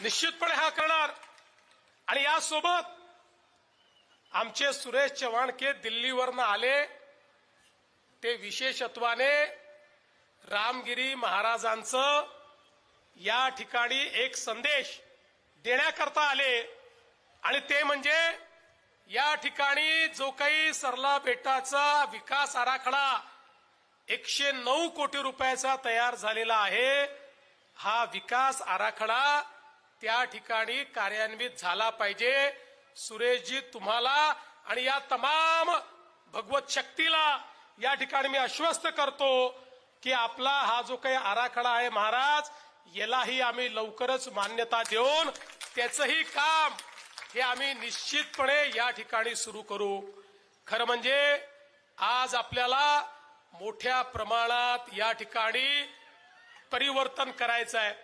निश्चितपणे हा करणार। आणि यासोबत आमचे सुरेश चव्हाणके दिल्लीवरनं आले, ते विशेषत्वाने रामगिरी महाराजांचं या ठिकाणी एक संदेश देण्याकरता आले। आणि ते म्हणजे या ठिकाणी जो काही सरला बेटाचा विकास आराखडा 109 कोटी रुपयाचा तयार झालेला आहे, हा विकास आराखडा त्या ठिकाणी कार्यान्वित झाला पाहिजे। सुरेशजी, तुम्हाला आणि या तमाम भगवत शक्तीला या ठिकाणी मी आश्वस्त करतो की आपला हा जो काही आराखडा आहे महाराज, यालाही आम्ही लवकरच मान्यता देऊन त्याचंही काम हे आम्ही निश्चितपणे या ठिकाणी सुरू करू। खरं म्हणजे आज आपल्याला मोठ्या प्रमाणात या ठिकाणी परिवर्तन करायचं आहे।